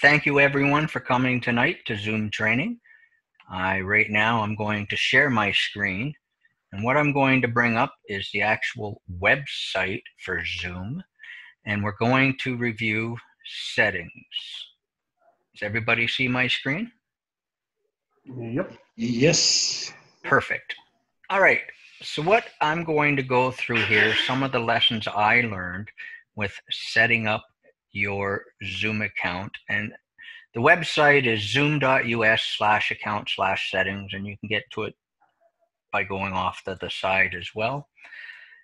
Thank you everyone for coming tonight to Zoom training. Right now I'm going to share my screen, and what I'm going to bring up is the actual website for Zoom, and we're going to review settings. Does everybody see my screen? Yep. Yes. Perfect. All right, so what I'm going to go through here, some of the lessons I learned with setting up your Zoom account. And the website is zoom.us/account/settings, and you can get to it by going off to the side as well.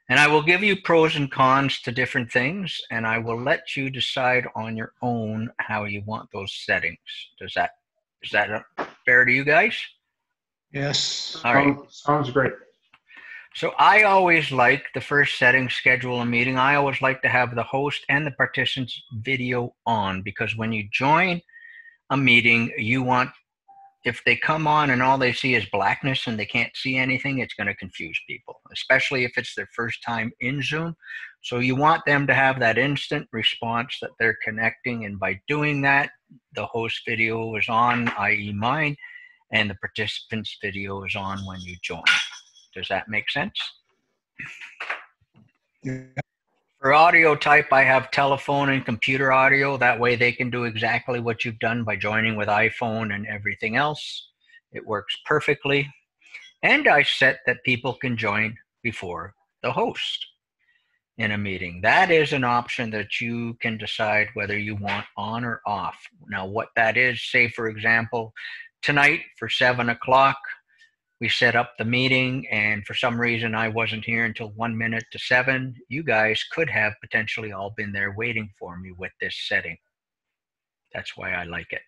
And I will give you pros and cons to different things, and I will let you decide on your own how you want those settings. Is that fair to you guys? Yes. All right. Sounds great. So I always like the first setting, schedule a meeting. I always like to have the host and the participants video on, because when you join a meeting, you want, if they come on and all they see is blackness and they can't see anything, it's going to confuse people, especially if it's their first time in Zoom. So you want them to have that instant response that they're connecting, and by doing that, the host video is on, i.e. mine, and the participants video is on when you join. Does that make sense? Yeah. For audio type, I have telephone and computer audio. That way they can do exactly what you've done by joining with iPhone and everything else. It works perfectly. And I set that people can join before the host in a meeting. That is an option that you can decide whether you want on or off. Now, what that is, say, for example, tonight for 7 o'clock, we set up the meeting, and for some reason I wasn't here until 1 minute to 7. You guys could have potentially all been there waiting for me with this setting. That's why I like it.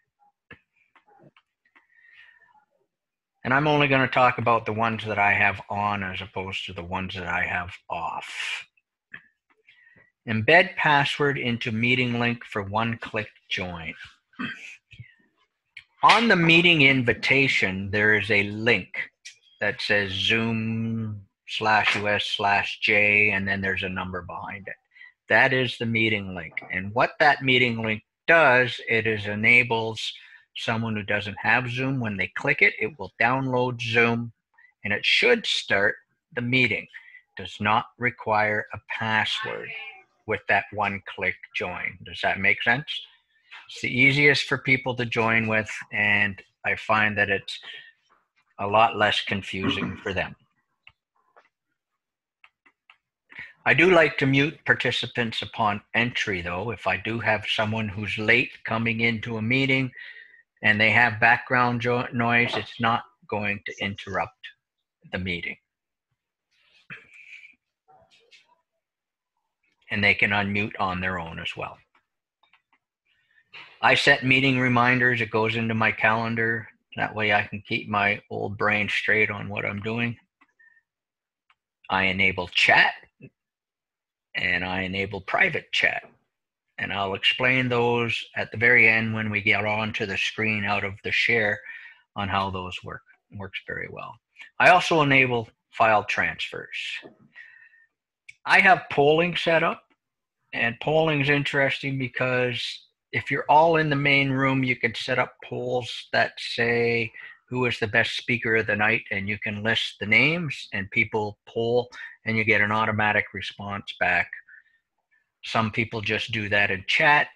And I'm only going to talk about the ones that I have on as opposed to the ones that I have off. Embed password into meeting link for one-click join. On the meeting invitation, there is a link that says Zoom/US/J, and then there's a number behind it. That is the meeting link. And what that meeting link does, it enables someone who doesn't have Zoom, when they click it, it will download Zoom, and it should start the meeting. It does not require a password with that one-click join. Does that make sense? It's the easiest for people to join with, and I find that it's a lot less confusing for them. I do like to mute participants upon entry, though. If I do have someone who's late coming into a meeting and they have background noise, it's not going to interrupt the meeting. And they can unmute on their own as well. I set meeting reminders. It goes into my calendar. That way I can keep my old brain straight on what I'm doing. I enable chat, and I enable private chat. And I'll explain those at the very end when we get onto the screen out of the share on how those work. It works very well. I also enable file transfers. I have polling set up, and polling is interesting because if you're all in the main room, you can set up polls that say who is the best speaker of the night, and you can list the names and people poll, and you get an automatic response back. Some people just do that in chat.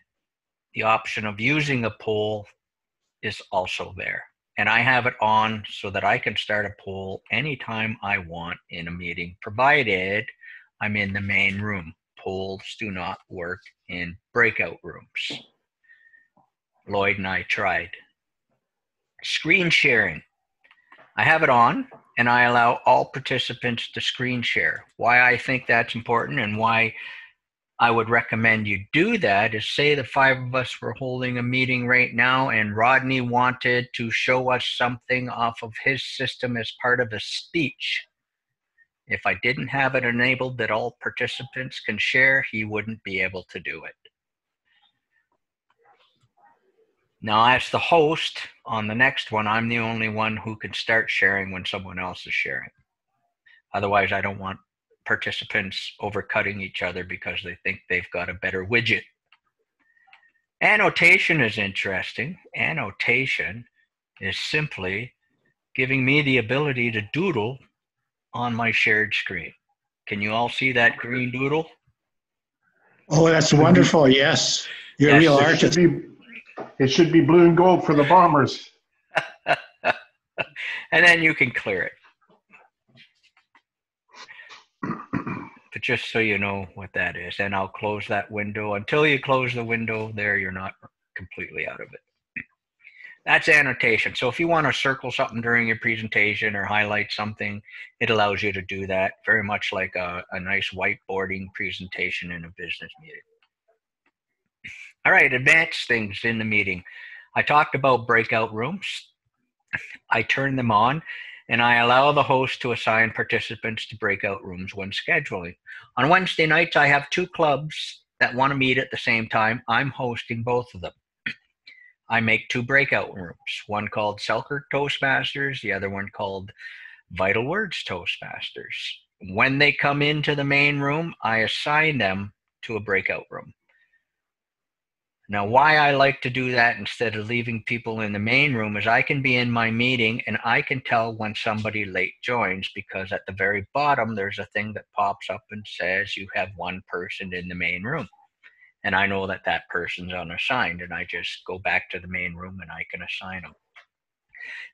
The option of using a poll is also there. And I have it on so that I can start a poll anytime I want in a meeting, provided I'm in the main room. Polls do not work in breakout rooms. Lloyd and I tried. Screen sharing. I have it on, and I allow all participants to screen share. Why I think that's important and why I would recommend you do that is, say the 5 of us were holding a meeting right now and Rodney wanted to show us something off of his system as part of a speech. If I didn't have it enabled that all participants can share, he wouldn't be able to do it. Now, as the host on the next one, I'm the only one who can start sharing when someone else is sharing. Otherwise, I don't want participants overcutting each other because they think they've got a better widget. Annotation is interesting. Annotation is simply giving me the ability to doodle on my shared screen. Can you all see that green doodle? Oh, that's wonderful. Yes. You're a Yes. real It artist. should be blue and gold for the bombers. And then you can clear it. But just so you know what that is, and I'll close that window. Until you close the window there, you're not completely out of it. That's annotation. So if you want to circle something during your presentation or highlight something, it allows you to do that, very much like a nice whiteboarding presentation in a business meeting. All right, advanced things in the meeting. I talked about breakout rooms. I turn them on, and I allow the host to assign participants to breakout rooms when scheduling. On Wednesday nights, I have 2 clubs that want to meet at the same time. I'm hosting both of them. I make 2 breakout rooms, one called Selkirk Toastmasters, the other one called Vital Words Toastmasters. When they come into the main room, I assign them to a breakout room. Now, why I like to do that instead of leaving people in the main room is I can be in my meeting and I can tell when somebody late joins, because at the very bottom, there's a thing that pops up and says you have 1 person in the main room. And I know that that person's unassigned, and I just go back to the main room and I can assign them.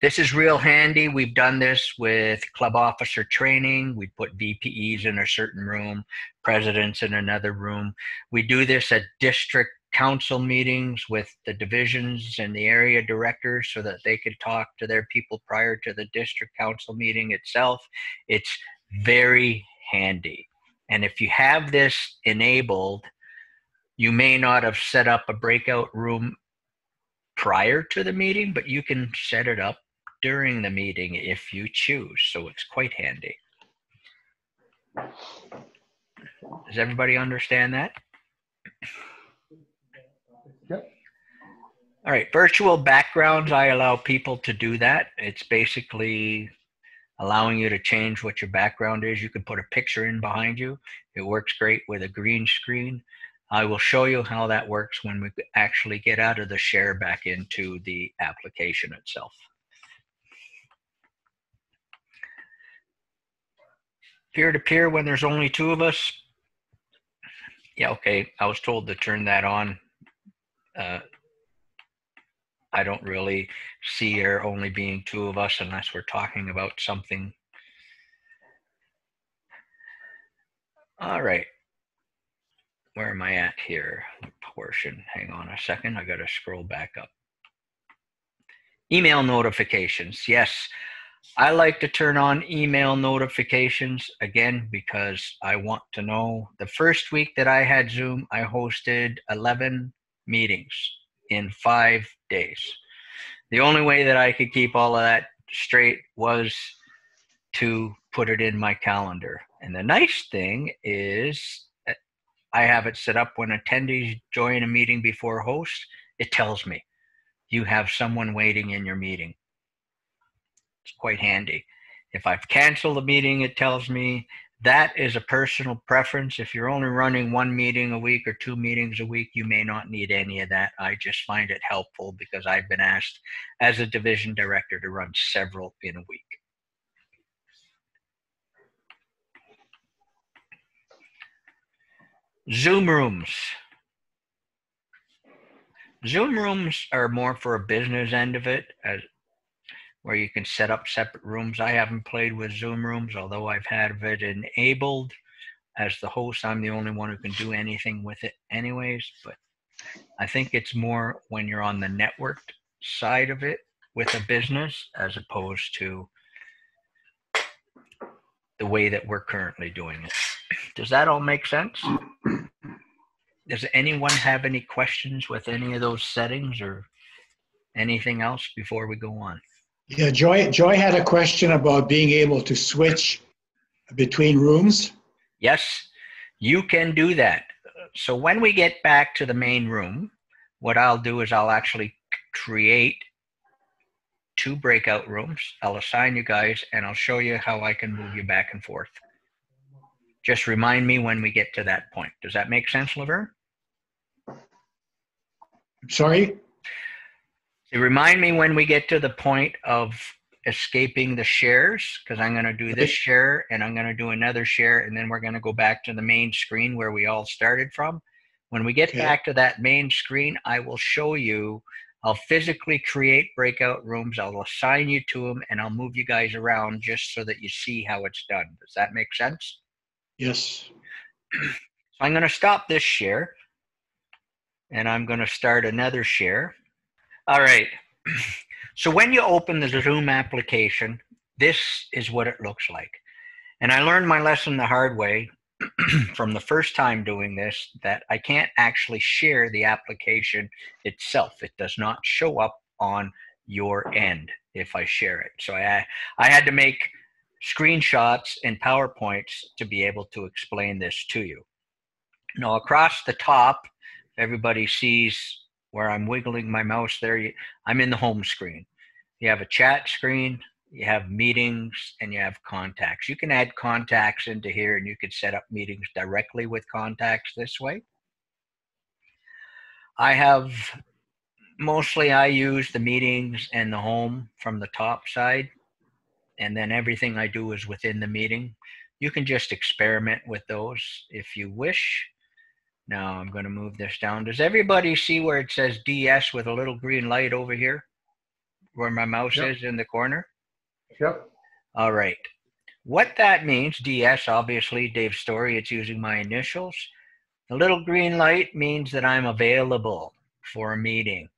This is real handy. We've done this with club officer training. We put VPEs in a certain room, presidents in another room. We do this at district council meetings with the divisions and the area directors so that they can talk to their people prior to the district council meeting itself. It's very handy. And if you have this enabled, you may not have set up a breakout room prior to the meeting, but you can set it up during the meeting if you choose. So it's quite handy. Does everybody understand that? Yep. All right, virtual backgrounds, I allow people to do that. It's basically allowing you to change what your background is. You can put a picture in behind you. It works great with a green screen. I will show you how that works when we actually get out of the share back into the application itself. Peer-to-peer when there's only 2 of us. Yeah, okay, I was told to turn that on. I don't really see there only being 2 of us unless we're talking about something. All right. Where am I at here? Portion. Hang on a second. I got to scroll back up. Email notifications. Yes, I like to turn on email notifications again because I want to know. The first week that I had Zoom, I hosted 11 meetings in 5 days. The only way that I could keep all of that straight was to put it in my calendar. And the nice thing is I have it set up when attendees join a meeting before host, it tells me you have someone waiting in your meeting. It's quite handy. If I've canceled a meeting, it tells me. That is a personal preference. If you're only running 1 meeting a week or 2 meetings a week, you may not need any of that. I just find it helpful because I've been asked as a division director to run several in a week. Zoom rooms. Zoom rooms are more for a business end of it, where you can set up separate rooms. I haven't played with Zoom rooms, although I've had it enabled. As the host, I'm the only one who can do anything with it anyways, but I think it's more when you're on the networked side of it with a business as opposed to the way that we're currently doing it. Does that all make sense? Does anyone have any questions with any of those settings or anything else before we go on? Yeah, Joy had a question about being able to switch between rooms. Yes, you can do that. So when we get back to the main room, what I'll do is I'll actually create 2 breakout rooms. I'll assign you guys and I'll show you how I can move you back and forth. Just remind me when we get to that point. Does that make sense, Laverne? Sorry? So remind me when we get to the point of escaping the shares, because I'm going to do this share and I'm going to do another share, and then we're going to go back to the main screen where we all started from. When we get back to that main screen, I will show you. I'll physically create breakout rooms. I'll assign you to them, and I'll move you guys around just so that you see how it's done. Does that make sense? Yes. So I'm going to stop this share, and I'm going to start another share. All right. So when you open the Zoom application, this is what it looks like. And I learned my lesson the hard way from the first time doing this, that I can't actually share the application itself. It does not show up on your end if I share it. So I had to make screenshots and PowerPoints to be able to explain this to you. Now across the top, everybody sees where I'm wiggling my mouse there. I'm in the home screen. You have a chat screen, you have meetings, and you have contacts. You can add contacts into here, and you can set up meetings directly with contacts this way. Mostly I use the meetings and the home from the top side, and then everything I do is within the meeting. You can just experiment with those if you wish. Now I'm going to move this down. Does everybody see where it says DS with a little green light over here, where my mouse is in the corner? Yep. All right. What that means, DS, obviously, Dave Story, it's using my initials. The little green light means that I'm available for a meeting.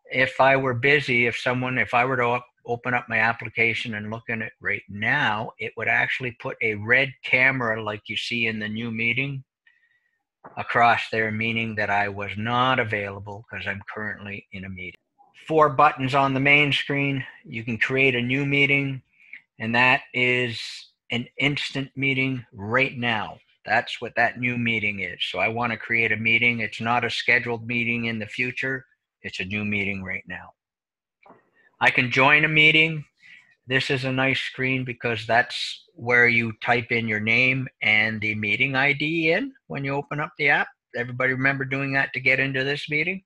If I were busy, if I were to open up my application and look in it right now, it would actually put a red camera like you see in the new meeting across there, meaning that I was not available because I'm currently in a meeting. 4 buttons on the main screen. You can create a new meeting, and that is an instant meeting right now. That's what that new meeting is. So I want to create a meeting. It's not a scheduled meeting in the future. It's a new meeting right now. I can join a meeting. This is a nice screen because that's where you type in your name and the meeting ID in when you open up the app. Everybody remember doing that to get into this meeting?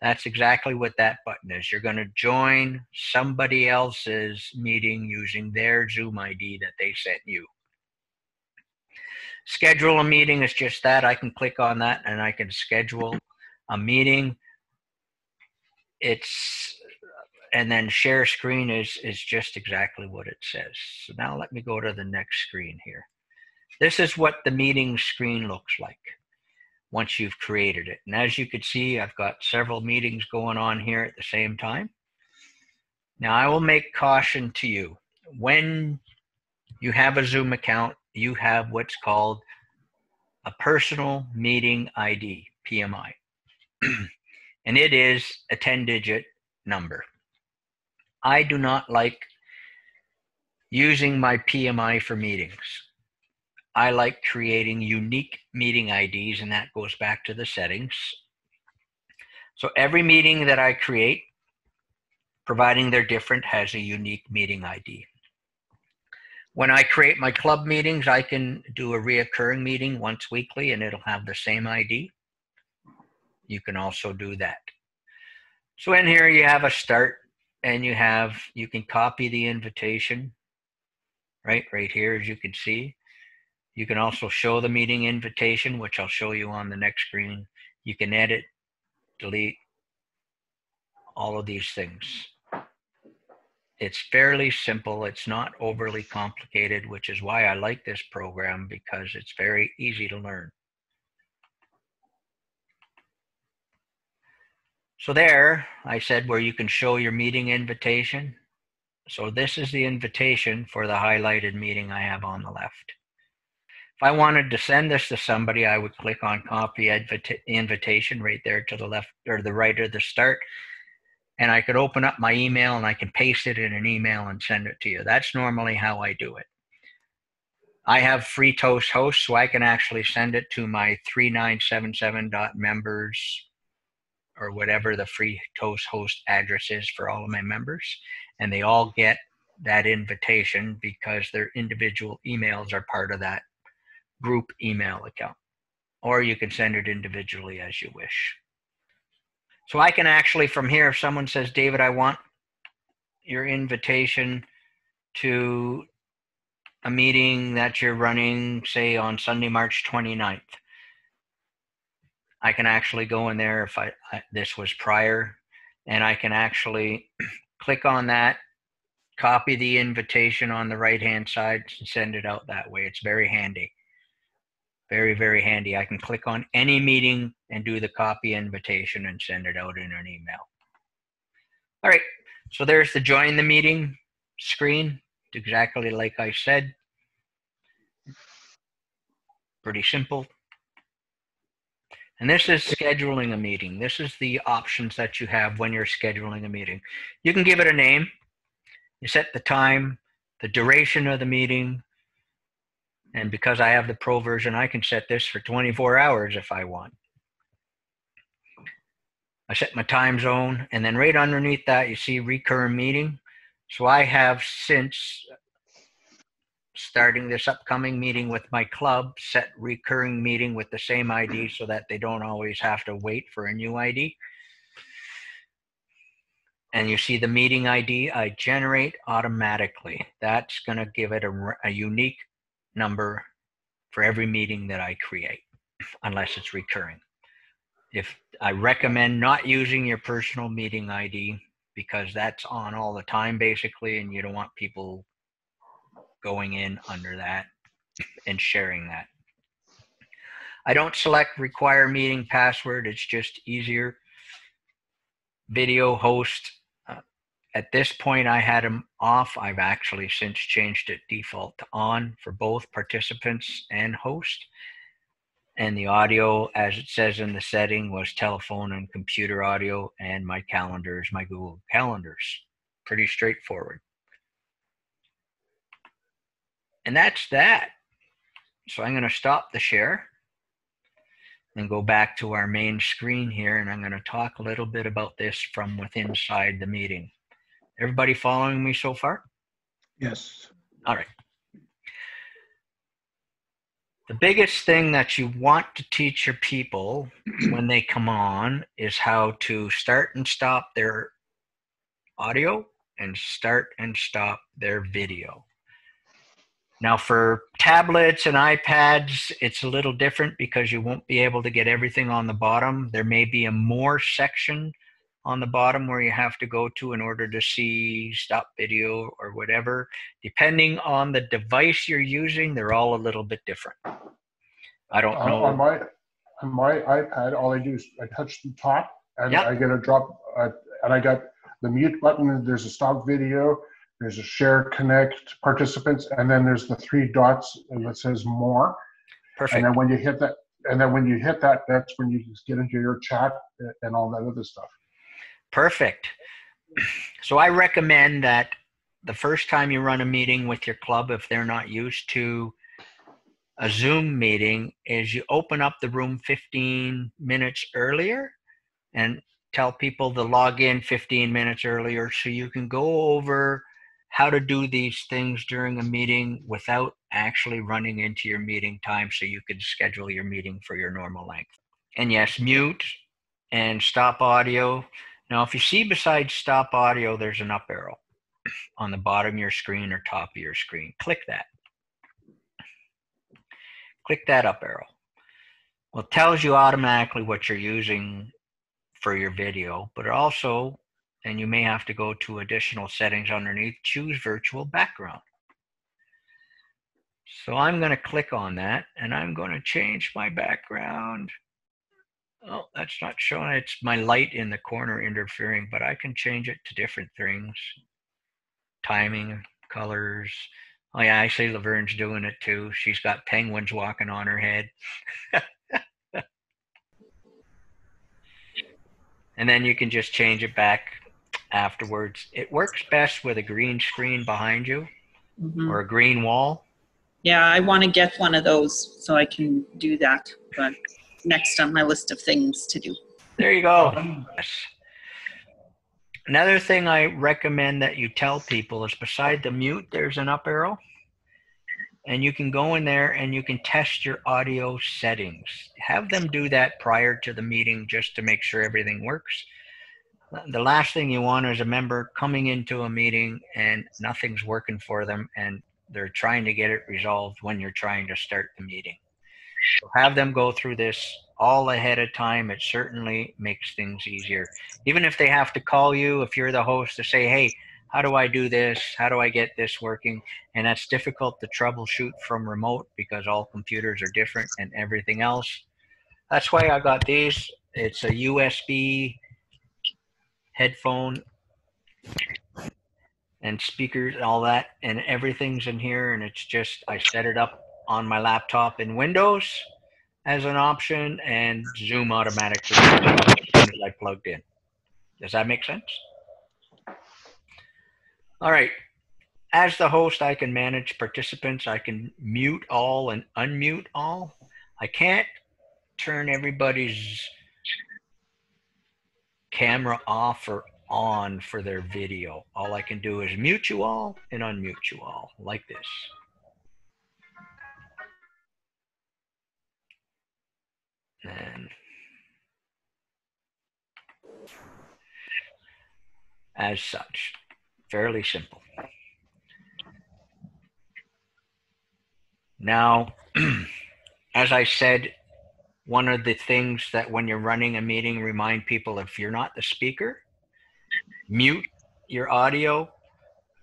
That's exactly what that button is. You're going to join somebody else's meeting using their Zoom ID that they sent you. Schedule a meeting is just that. I can click on that and I can schedule a meeting. And then share screen is just exactly what it says. So now let me go to the next screen here. This is what the meeting screen looks like once you've created it. And as you can see, I've got several meetings going on here at the same time. Now I will make caution to you. When you have a Zoom account, you have what's called a personal meeting ID, PMI. And it is a 10-digit number. I do not like using my PMI for meetings. I like creating unique meeting IDs, and that goes back to the settings. So every meeting that I create, providing they're different, has a unique meeting ID. When I create my club meetings, I can do a reoccurring meeting once weekly, and it'll have the same ID. You can also do that. So in here you have a start, and you can copy the invitation right here, as you can see. You can also show the meeting invitation, which I'll show you on the next screen. You can edit, delete, all of these things. It's fairly simple. It's not overly complicated, which is why I like this program, because it's very easy to learn. So there, I said where you can show your meeting invitation. So this is the invitation for the highlighted meeting I have on the left. If I wanted to send this to somebody, I would click on copy invitation right there to the left or the right of the start. And I could open up my email and I can paste it in an email and send it to you. That's normally how I do it. I have free Toast hosts, so I can actually send it to my 3977.members or whatever the free Toast host address is for all of my members. And they all get that invitation because their individual emails are part of that group email account. Or you can send it individually as you wish. So I can actually, from here, if someone says, David, I want your invitation to a meeting that you're running, say, on Sunday, March 29th. I can actually go in there if this was prior, and I can actually click on that, copy the invitation on the right-hand side, and send it out that way. It's very handy. Very, very handy. I can click on any meeting and do the copy invitation and send it out in an email. All right, so there's the join the meeting screen, exactly like I said. Pretty simple. And this is scheduling a meeting. This is the options that you have when you're scheduling a meeting. You can give it a name. You set the time, the duration of the meeting. And because I have the pro version, I can set this for 24 hours if I want. I set my time zone, and then right underneath that, you see recurring meeting. So I have, since starting this upcoming meeting with my club, set recurring meeting with the same ID so that they don't always have to wait for a new ID. And you see the meeting ID I generate automatically. That's going to give it a unique number for every meeting that I create, unless it's recurring. If I recommend not using your personal meeting ID, because that's on all the time basically, and you don't want people going in under that and sharing that. I don't select require meeting password. It's just easier. Video host. At this point, I had them off. I've actually since changed it default to on for both participants and host. And the audio, as it says in the setting, was telephone and computer audio, and my calendars, my Google Calendars. Pretty straightforward. And that's that. So I'm going to stop the share and go back to our main screen here, and I'm going to talk a little bit about this from within inside the meeting. Everybody following me so far? Yes. All right. The biggest thing that you want to teach your people when they come on is how to start and stop their audio and start and stop their video. Now for tablets and iPads, it's a little different because you won't be able to get everything on the bottom. There may be a more section on the bottom where you have to go to in order to see stop video or whatever. Depending on the device you're using, they're all a little bit different. I don't know. On my iPad, all I do is I touch the top and Yep. I get a drop, and I got the mute button. There's a stop video. There's a share, connect, participants, and then there's the three dots that says more. Perfect. And then when you hit that, that's when you just get into your chat and all that other stuff. Perfect. So I recommend that the first time you run a meeting with your club, if they're not used to a Zoom meeting, is you open up the room 15 minutes earlier and tell people to log in 15 minutes earlier so you can go over how to do these things during a meeting without actually running into your meeting time, so you can schedule your meeting for your normal length. And yes, mute and stop audio. Now, if you see beside stop audio, there's an up arrow on the bottom of your screen or top of your screen. Click that. Click that up arrow. Well, it tells you automatically what you're using for your video, but it also, and you may have to go to additional settings underneath, choose virtual background. So I'm going to click on that, and I'm going to change my background. Oh, that's not showing. It's my light in the corner interfering, but I can change it to different things. Timing, colors. Oh yeah, I see Laverne's doing it too. She's got penguins walking on her head. And then you can just change it back afterwards. It works best with a green screen behind you or a green wall. Yeah, I want to get one of those so I can do that, but next on my list of things to do. There you go. Yes. Another thing I recommend that you tell people is beside the mute, there's an up arrow. and you can go in there and you can test your audio settings. Have them do that prior to the meeting just to make sure everything works. The last thing you want is a member coming into a meeting and nothing's working for them and they're trying to get it resolved when you're trying to start the meeting. So have them go through this all ahead of time. It certainly makes things easier. Even if they have to call you, if you're the host, to say, hey, how do I do this? How do I get this working? And that's difficult to troubleshoot from remote because all computers are different and everything else. That's why I got these. It's a USB headphone and speakers and all that, and everything's in here, and it's just, I set it up on my laptop in Windows as an option, and Zoom automatically as soon as I plugged in. Does that make sense? All right. As the host, I can manage participants. I can mute all and unmute all. I can't turn everybody's camera off or on for their video. All I can do is mute you all and unmute you all like this. And as such, fairly simple. Now, as I said, one of the things that when you're running a meeting, remind people, if you're not the speaker, mute your audio.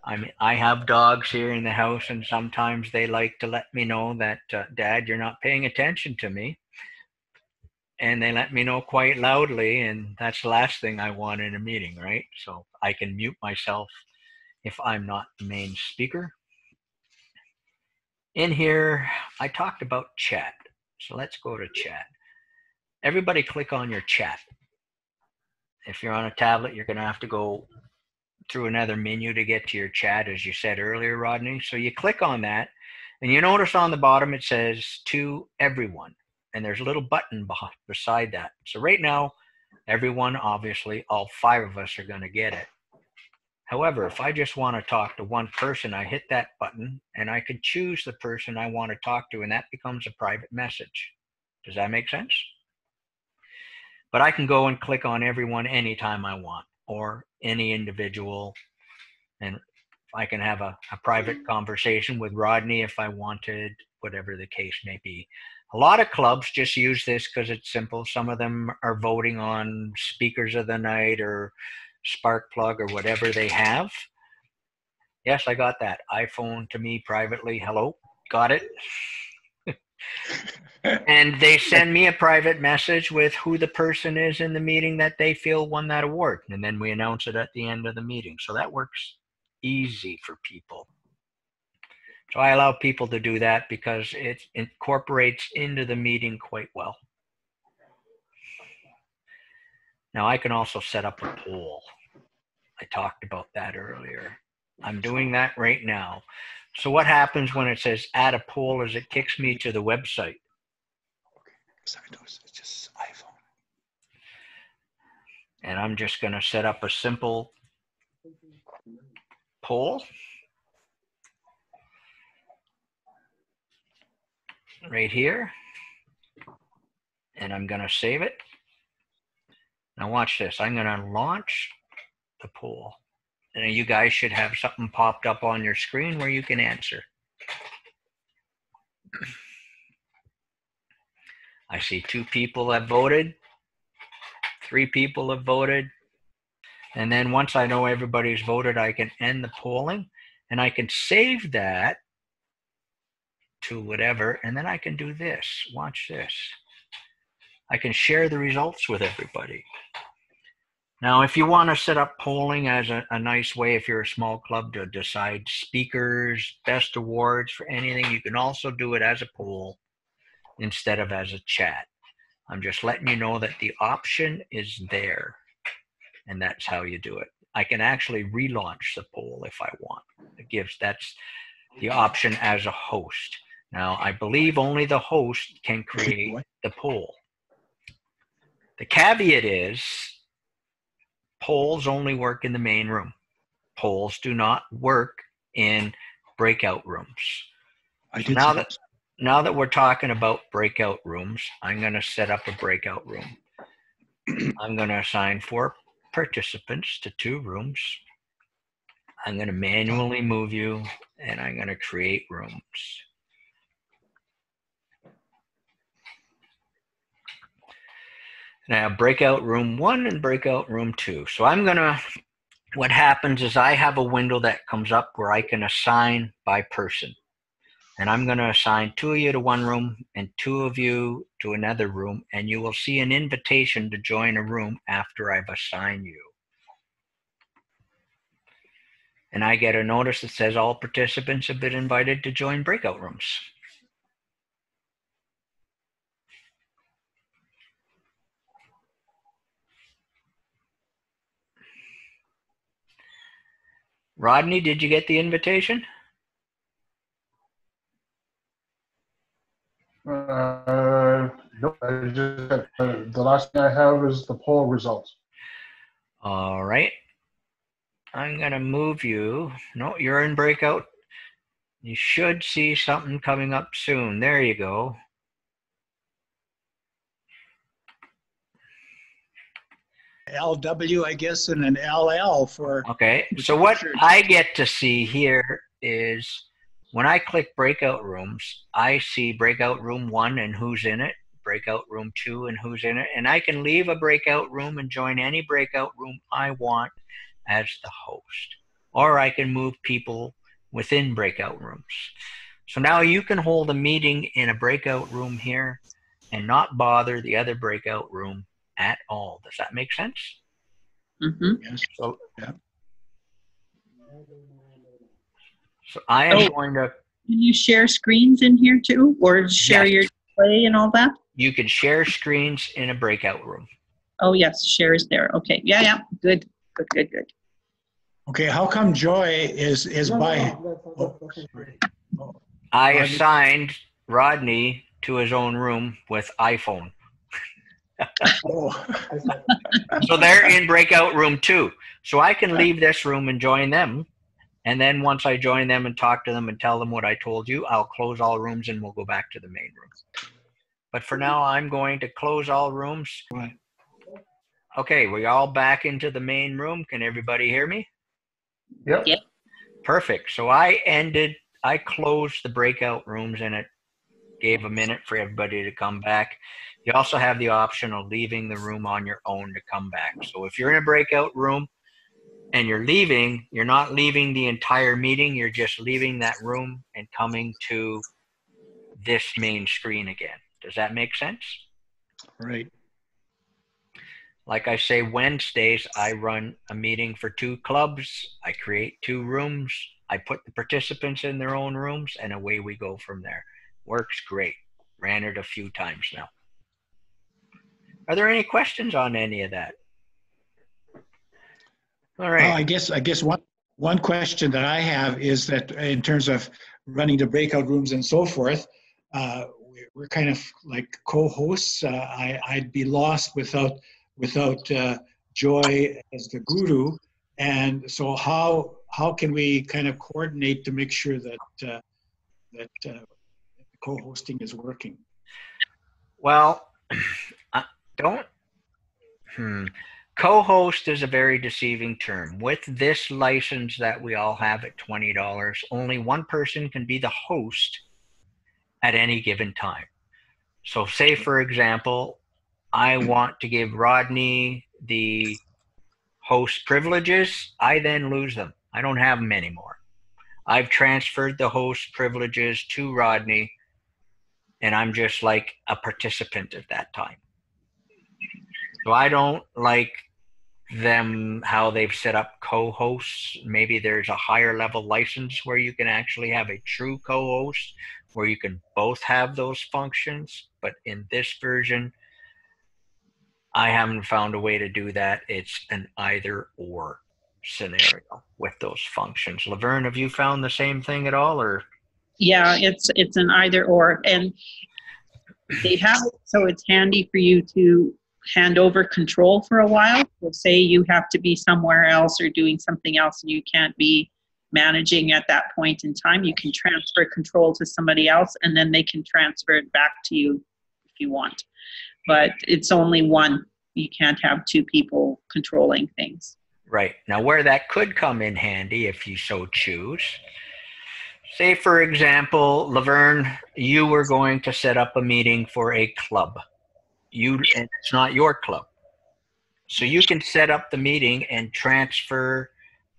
I mean, I have dogs here in the house, and sometimes they like to let me know that, Dad, you're not paying attention to me. And they let me know quite loudly, and that's the last thing I want in a meeting, right? So I can mute myself if I'm not the main speaker. In here, I talked about chat. So let's go to chat. Everybody click on your chat. If you're on a tablet, you're going to have to go through another menu to get to your chat, as you said earlier, Rodney. So you click on that, and you notice on the bottom it says to everyone, and there's a little button beside that. So right now, everyone, obviously, all 5 of us are going to get it. However, if I just want to talk to one person, I hit that button, and I can choose the person I want to talk to, and that becomes a private message. Does that make sense? But I can go and click on everyone anytime I want, or any individual, and I can have a private conversation with Rodney if I wanted, whatever the case may be. A lot of clubs just use this because it's simple. Some of them are voting on speakers of the night or spark plug or whatever they have. Yes, I got that. iPhone to me privately. Hello, got it. And they send me a private message with who the person is in the meeting that they feel won that award. And then we announce it at the end of the meeting. So that works easy for people. So I allow people to do that because it incorporates into the meeting quite well. Now I can also set up a poll. I talked about that earlier. I'm doing that right now. So what happens when it says add a poll is it kicks me to the website. Sorry, it's just iPhone. And I'm just going to set up a simple poll right here. And I'm going to save it. Now watch this. I'm going to launch the poll. And you guys should have something popped up on your screen where you can answer. I see 2 people have voted. 3 people have voted. And then once I know everybody's voted, I can end the polling. And I can save that to whatever. And then I can do this. Watch this. I can share the results with everybody. Now, if you want to set up polling as a nice way, if you're a small club, to decide speakers, best awards for anything, you can also do it as a poll instead of as a chat. I'm just letting you know that the option is there, and that's how you do it. I can actually relaunch the poll if I want. That's the option as a host. Now, I believe only the host can create the poll. The caveat is polls only work in the main room. Polls do not work in breakout rooms. I So did. now that we're talking about breakout rooms, I'm going to set up a breakout room. I'm going to assign 4 participants to 2 rooms. I'm going to manually move you, and I'm going to create rooms. Now, breakout room 1 and breakout room 2. So what happens is I have a window that comes up where I can assign by person. And I'm going to assign 2 of you to one room and 2 of you to another room, and you will see an invitation to join a room after I've assigned you. And I get a notice that says all participants have been invited to join breakout rooms. Rodney, did you get the invitation? Nope. I just the last thing I have is the poll results. All right. I'm going to move you. No, you're in breakout. You should see something coming up soon. There you go. LW, I guess, and an LL for. Okay. So what I get to see here is when I click breakout rooms, I see breakout room 1 and who's in it, breakout room 2 and who's in it, and I can leave a breakout room and join any breakout room I want as the host. Or I can move people within breakout rooms. So now you can hold a meeting in a breakout room here and not bother the other breakout room at all. Does that make sense? Mm-hmm. Yes. So, yeah. So I am going to. Can you share screens in here too, or share your display and all that? You can share screens in a breakout room. Oh yes, share is there. Okay, yeah, good. Okay, how come Joy is by? I assigned Rodney to his own room with iPhone. Oh. So they're in breakout room 2. So I can leave this room and join them. And then once I join them and talk to them and tell them what I told you, I'll close all rooms and we'll go back to the main room. But for now, I'm going to close all rooms. Right. Okay, we're all back into the main room. Can everybody hear me? Yep. Perfect. So I closed the breakout rooms and it gave a minute for everybody to come back. You also have the option of leaving the room on your own to come back. So if you're in a breakout room and you're leaving, you're not leaving the entire meeting, you're just leaving that room and coming to this main screen again. Does that make sense? Right. Like I say, Wednesdays, I run a meeting for 2 clubs. I create 2 rooms. I put the participants in their own rooms, and away we go from there. Works great. Ran it a few times now. Are there any questions on any of that? All right. Well, I guess one question that I have is that in terms of running the breakout rooms and so forth, we're kind of like co-hosts. I'd be lost without Joy as the guru, and so how can we kind of coordinate to make sure that co-hosting is working? Well, co-host is a very deceiving term. With this license that we all have at $20, only one person can be the host at any given time. So say, for example, I want to give Rodney the host privileges. I then lose them. I don't have them anymore. I've transferred the host privileges to Rodney, and I'm just like a participant at that time. So I don't like them how they've set up co-hosts. Maybe there's a higher level license where you can actually have a true co-host where you can both have those functions. But in this version, I haven't found a way to do that. It's an either or scenario with those functions. Laverne, have you found the same thing at all, or? Yeah, it's an either or, and they have it so it's handy for you to hand over control for a while. So say you have to be somewhere else or doing something else and you can't be managing at that point in time. You can transfer control to somebody else, and then they can transfer it back to you if you want. But it's only one. You can't have two people controlling things. Right. Now, where that could come in handy, if you so choose, say, for example, Laverne, you were going to set up a meeting for a club. And it's not your club. So you can set up the meeting and transfer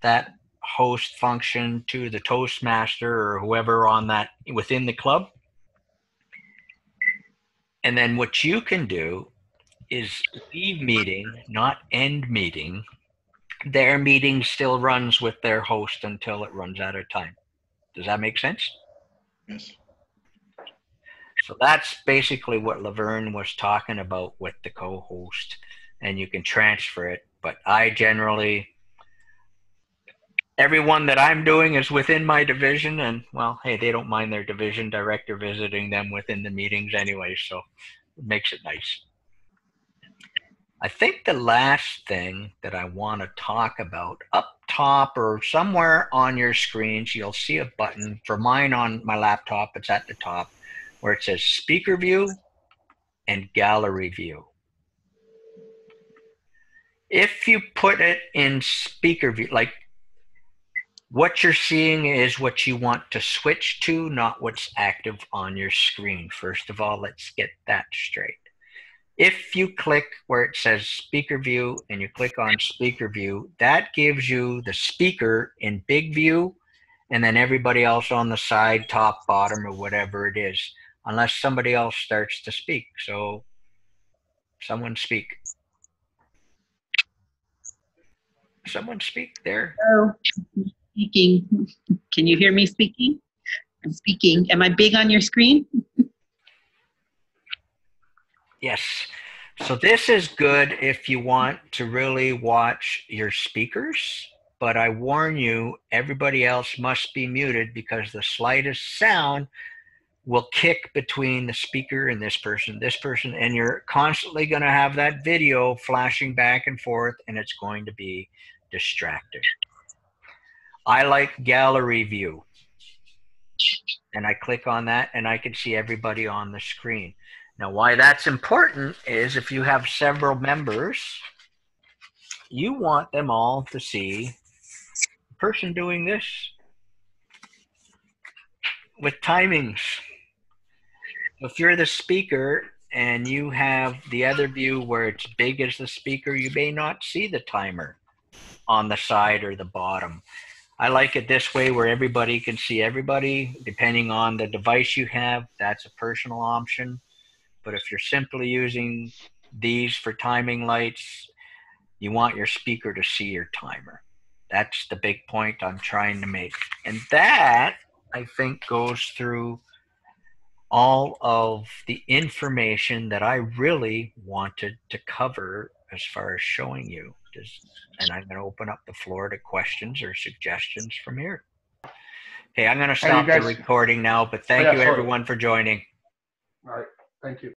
that host function to the Toastmaster or whoever on that within the club. And then what you can do is leave meeting, not end meeting. Their meeting still runs with their host until it runs out of time. Does that make sense? Yes. So that's basically what Laverne was talking about with the co-host, and you can transfer it. But I generally, everyone that I'm doing is within my division, and well, hey, they don't mind their division director visiting them within the meetings anyway, so it makes it nice. I think the last thing that I want to talk about, up top or somewhere on your screens, you'll see a button. For mine on my laptop, it's at the top, where it says Speaker View and Gallery View. If you put it in Speaker View, like what you're seeing is what you want to switch to, not what's active on your screen. First of all, let's get that straight. If you click where it says Speaker View and you click on Speaker View, that gives you the speaker in big view and then everybody else on the side, top, bottom, or whatever it is, unless somebody else starts to speak. So someone speak. Someone speak there. Hello. Speaking. Can you hear me speaking? I'm speaking. Am I big on your screen? Yes. So this is good if you want to really watch your speakers, but I warn you, everybody else must be muted because the slightest sound will kick between the speaker and this person, and you're constantly going to have that video flashing back and forth, and it's going to be distracting. I like gallery view, and I click on that, and I can see everybody on the screen. Now, why that's important is if you have several members, you want them all to see the person doing this with timings. If you're the speaker and you have the other view where it's big as the speaker, you may not see the timer on the side or the bottom. I like it this way where everybody can see everybody. Depending on the device you have, that's a personal option. But if you're simply using these for timing lights, you want your speaker to see your timer. That's the big point I'm trying to make. And that, I think, goes through all of the information that I really wanted to cover as far as showing you. And I'm going to open up the floor to questions or suggestions from here. Okay, I'm going to stop the recording now, but thank you everyone for joining. All right, thank you.